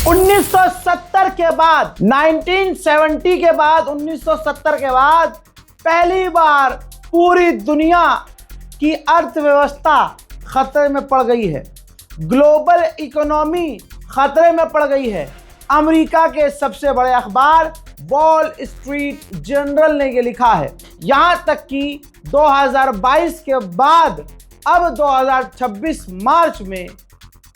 1970 के बाद 1970 के बाद 1970 के बाद पहली बार पूरी दुनिया की अर्थव्यवस्था खतरे में पड़ गई है। ग्लोबल इकोनॉमी खतरे में पड़ गई है। अमेरिका के सबसे बड़े अखबार वॉल स्ट्रीट जर्नल ने ये लिखा है। यहां तक कि 2022 के बाद अब 2026 मार्च में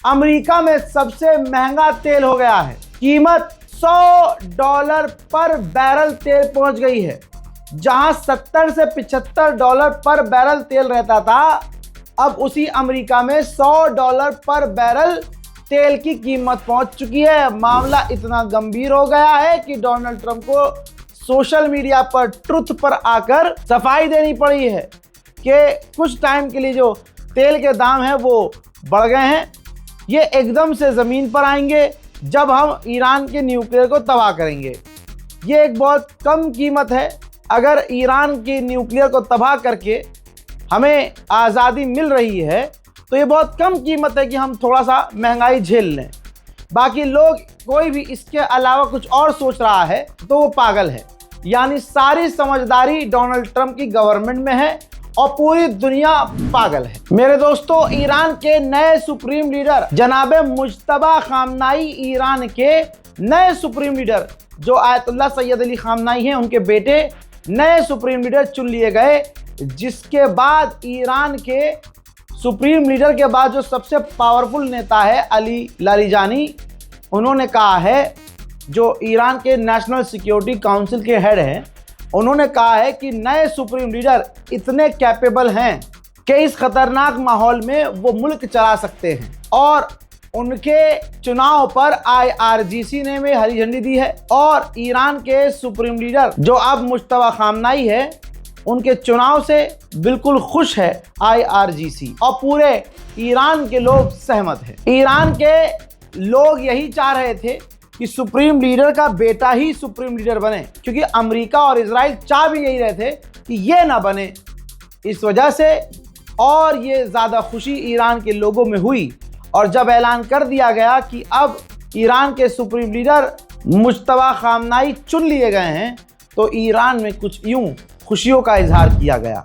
अमेरिका में सबसे महंगा तेल हो गया है। कीमत $100 पर बैरल तेल पहुंच गई है। जहां 70 से $75 पर बैरल तेल रहता था, अब उसी अमेरिका में $100 पर बैरल तेल की कीमत पहुंच चुकी है। मामला इतना गंभीर हो गया है कि डोनाल्ड ट्रंप को सोशल मीडिया पर ट्रुथ पर आकर सफाई देनी पड़ी है कि कुछ टाइम के लिए जो तेल के दाम हैं वो बढ़ गए हैं। ये एकदम से ज़मीन पर आएंगे जब हम ईरान के न्यूक्लियर को तबाह करेंगे। ये एक बहुत कम कीमत है। अगर ईरान के न्यूक्लियर को तबाह करके हमें आज़ादी मिल रही है तो ये बहुत कम कीमत है कि हम थोड़ा सा महंगाई झेल लें। बाकी लोग कोई भी इसके अलावा कुछ और सोच रहा है तो वो पागल है। यानी सारी समझदारी डोनाल्ड ट्रंप की गवर्नमेंट में है और पूरी दुनिया पागल है। मेरे दोस्तों, ईरान के नए सुप्रीम लीडर जनाबे मुज्तबा खामनाई, ईरान के नए सुप्रीम लीडर जो आयतुल्लाह सैयद अली खामनाई हैं, उनके बेटे नए सुप्रीम लीडर चुन लिए गए। जिसके बाद ईरान के सुप्रीम लीडर के बाद जो सबसे पावरफुल नेता है अली लारिजानी, उन्होंने कहा है, जो ईरान के नेशनल सिक्योरिटी काउंसिल के हेड हैं, उन्होंने कहा है कि नए सुप्रीम लीडर इतने कैपेबल हैं कि इस खतरनाक माहौल में वो मुल्क चला सकते हैं। और उनके चुनाव पर IRGC ने भी हरी झंडी दी है। और ईरान के सुप्रीम लीडर जो अब मुज्तबा खामनाई है, उनके चुनाव से बिल्कुल खुश है IRGC और पूरे ईरान के लोग सहमत हैं। ईरान के लोग यही चाह रहे थे कि सुप्रीम लीडर का बेटा ही सुप्रीम लीडर बने, क्योंकि अमेरिका और इजराइल चाह भी यही रहे थे कि ये ना बने। इस वजह से और ये ज़्यादा खुशी ईरान के लोगों में हुई। और जब ऐलान कर दिया गया कि अब ईरान के सुप्रीम लीडर मुज्तबा खामनाई चुन लिए गए हैं, तो ईरान में कुछ यूं खुशियों का इजहार किया गया।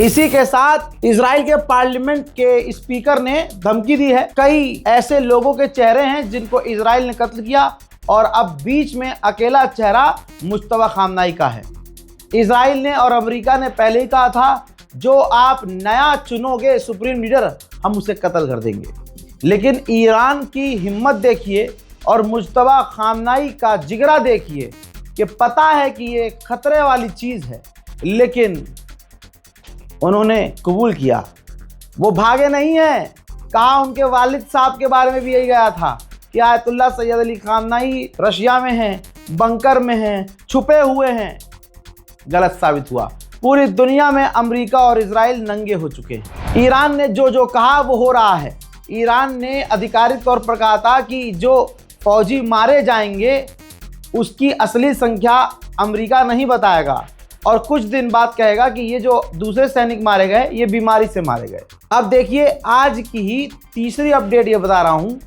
इसी के साथ इजराइल के पार्लियामेंट के स्पीकर ने धमकी दी है। कई ऐसे लोगों के चेहरे हैं जिनको इजराइल ने कत्ल किया और अब बीच में अकेला चेहरा मुज्तबा खामनाई का है। इजराइल ने और अमेरिका ने पहले ही कहा था, जो आप नया चुनोगे सुप्रीम लीडर, हम उसे कत्ल कर देंगे। लेकिन ईरान की हिम्मत देखिए और मुज्तबा खामनाई का जिगरा देखिए कि पता है कि ये खतरे वाली चीज़ है, लेकिन उन्होंने कबूल किया। वो भागे नहीं हैं। कहा उनके वालिद साहब के बारे में भी यही गया था कि आयतुल्लाह सैयद अली खामनाई रशिया में हैं, बंकर में हैं, छुपे हुए हैं। गलत साबित हुआ। पूरी दुनिया में अमेरिका और इजराइल नंगे हो चुके हैं। ईरान ने जो कहा वो हो रहा है। ईरान ने आधिकारिक तौर पर कहा था कि जो फौजी मारे जाएंगे उसकी असली संख्या अमेरिका नहीं बताएगा, और कुछ दिन बाद कहेगा कि ये जो दूसरे सैनिक मारे गए ये बीमारी से मारे गए। अब देखिए आज की ही तीसरी अपडेट ये बता रहा हूँ,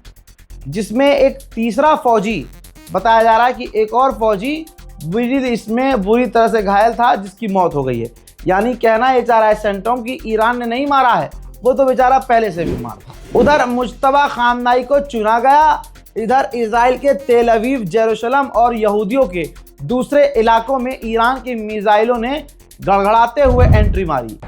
जिसमें एक तीसरा फौजी बताया जा रहा है कि एक और फौजी इसमें बुरी तरह से घायल था, जिसकी मौत हो गई है। यानी कहना ये चाह रहा है सेंटोम कि ईरान ने नहीं मारा है, वो तो बेचारा पहले से बीमार था। उधर मुज्तबा खामनाई को चुना गया, इधर इजराइल के तेल अवीव, जेरूशलम और यहूदियों के दूसरे इलाकों में ईरान की मिसाइलों ने गड़गड़ाते हुए एंट्री मारी।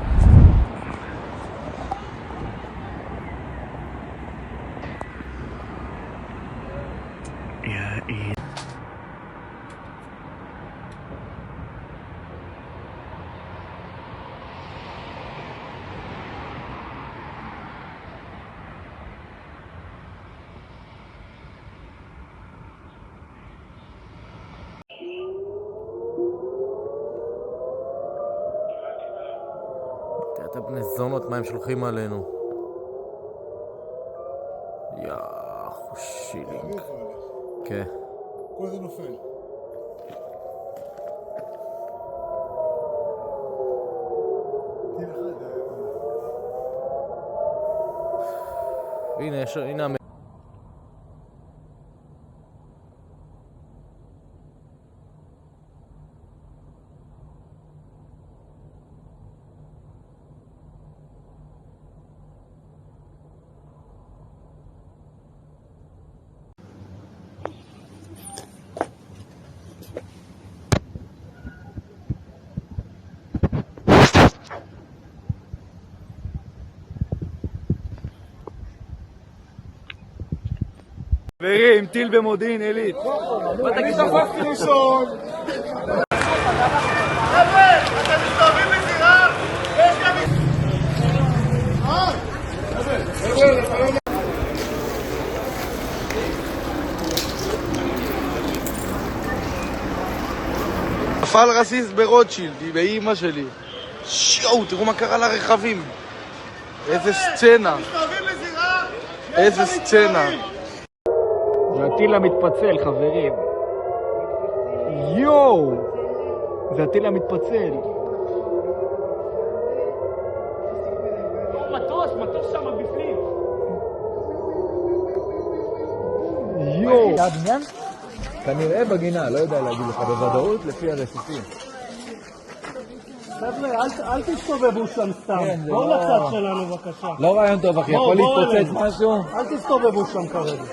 את בני זונות מה הם שולחים עלינו. יא חושילינג. כן. כל זה נופל. הנה חברים, טיל במודיעין עילית. אני תפסתי ראשון. חבר'ה, אתם מסתובבים בזירה? יש גם... נפל רסיס ברוטשילד, היא באימא שלי. שיו, תראו מה קרה לרכבים. איזה סצנה. איזה סצנה. זה הטיל המתפצל, חברים. יואו! זה הטיל המתפצל. מטוס שם בפנים. יואו! זה הבניין? כנראה בגינה, לא יודע להגיד לך בוודאות לפי הרסיסים. חבר'ה, אל תסתובבו שם סתם. בואו לצד שלנו בבקשה. לא רעיון טוב אחי, יכול להתפוצץ משהו? אל תסתובבו שם כרגע.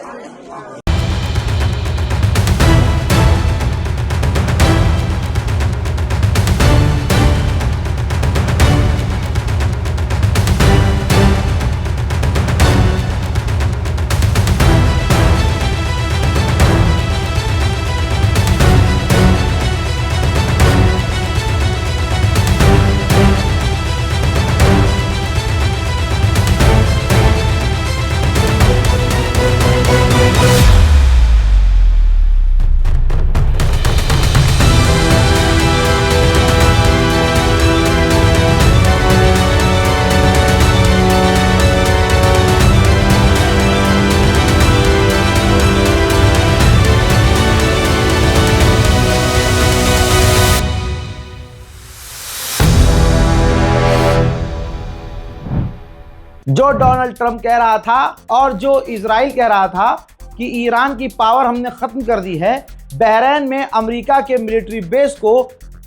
जो डोनाल्ड ट्रंप कह रहा था और जो इजराइल कह रहा था कि ईरान की पावर हमने खत्म कर दी है, बहरीन में अमेरिका के मिलिट्री बेस को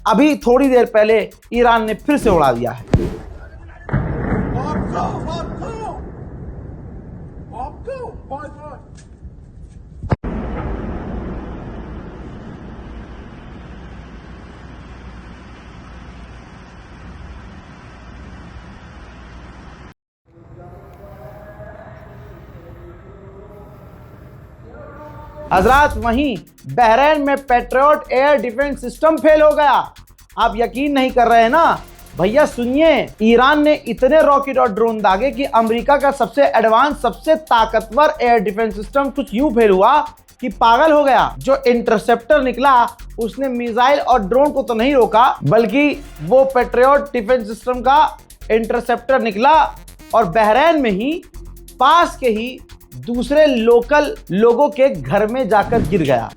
अभी थोड़ी देर पहले ईरान ने फिर से उड़ा दिया है। हजरात, वहीं बहरीन में patriot air defence system fail हो गया। आप यकीन नहीं कर रहे हैं ना, भैया सुनिए, ईरान ने इतने रॉकेट और ड्रोन दागे कि अमेरिका का सबसे एडवांस, सबसे ताकतवर एयर डिफेंस सिस्टम कुछ यूं फेल हुआ कि पागल हो गया। जो इंटरसेप्टर निकला उसने मिसाइल और ड्रोन को तो नहीं रोका, बल्कि वो पेट्रियट डिफेंस सिस्टम का इंटरसेप्टर निकला और बहरैन में ही, पास के ही दूसरे लोकल लोगों के घर में जाकर गिर गया।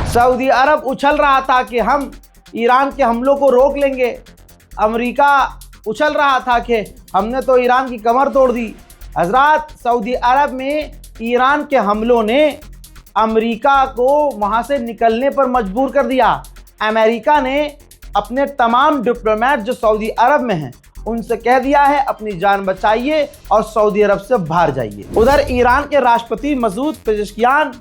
सऊदी अरब उछल रहा था कि हम ईरान के हमलों को रोक लेंगे। अमेरिका उछल रहा था कि हमने तो ईरान की कमर तोड़ दी। हजरात, सऊदी अरब में ईरान के हमलों ने अमेरिका को वहाँ से निकलने पर मजबूर कर दिया। अमेरिका ने अपने तमाम डिप्लोमेट जो सऊदी अरब में हैं उनसे कह दिया है अपनी जान बचाइए और सऊदी अरब से बाहर जाइए। उधर ईरान के राष्ट्रपति मसूद पेजेश्कियान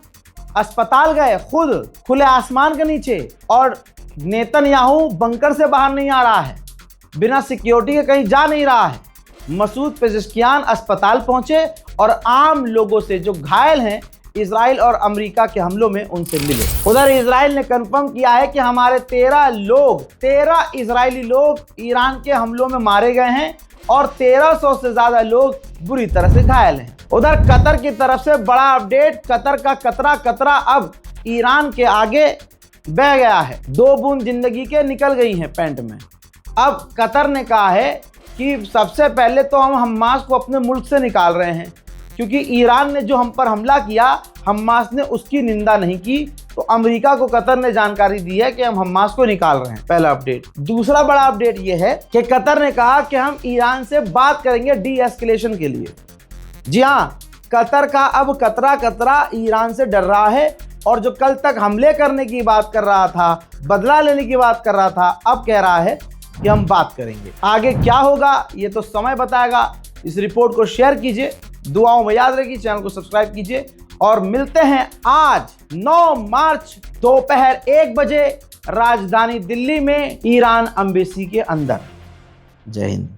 अस्पताल गए, खुद खुले आसमान के नीचे, और नेतन्याहू बंकर से बाहर नहीं आ रहा है, बिना सिक्योरिटी के कहीं जा नहीं रहा है। मसूद पेजेश्कियान अस्पताल पहुंचे और आम लोगों से जो घायल हैं इजराइल और अमेरिका के हमलों में, उनसे मिले। उधर इजराइल ने कंफर्म किया है कि हमारे 13 इजरायली लोग ईरान के हमलों में मारे गए हैं और 1300 से ज्यादा लोग बुरी तरह से घायल हैं। उधर कतर की तरफ से बड़ा अपडेट, कतर का कतरा अब ईरान के आगे बह गया है। 2 बूंद जिंदगी के निकल गई हैं पैंट में। अब कतर ने कहा है कि सबसे पहले तो हम हमास को अपने मुल्क से निकाल रहे हैं, क्योंकि ईरान ने जो हम पर हमला किया, हमास ने उसकी निंदा नहीं की। तो अमेरिका को कतर ने जानकारी दी है कि हम हमास को निकाल रहे हैं। पहला अपडेट। दूसरा बड़ा अपडेट यह है कि कतर ने कहा कि हम ईरान से बात करेंगे डी एस्केलेशन के लिए। जी हाँ, कतर का अब कतरा ईरान से डर रहा है, और जो कल तक हमले करने की बात कर रहा था, बदला लेने की बात कर रहा था, अब कह रहा है कि हम बात करेंगे। आगे क्या होगा ये तो समय बताएगा। इस रिपोर्ट को शेयर कीजिए, दुआओं में याद रखिए, चैनल को सब्सक्राइब कीजिए, और मिलते हैं आज 9 मार्च दोपहर 1 बजे राजधानी दिल्ली में ईरान एम्बेसी के अंदर। जय हिंद।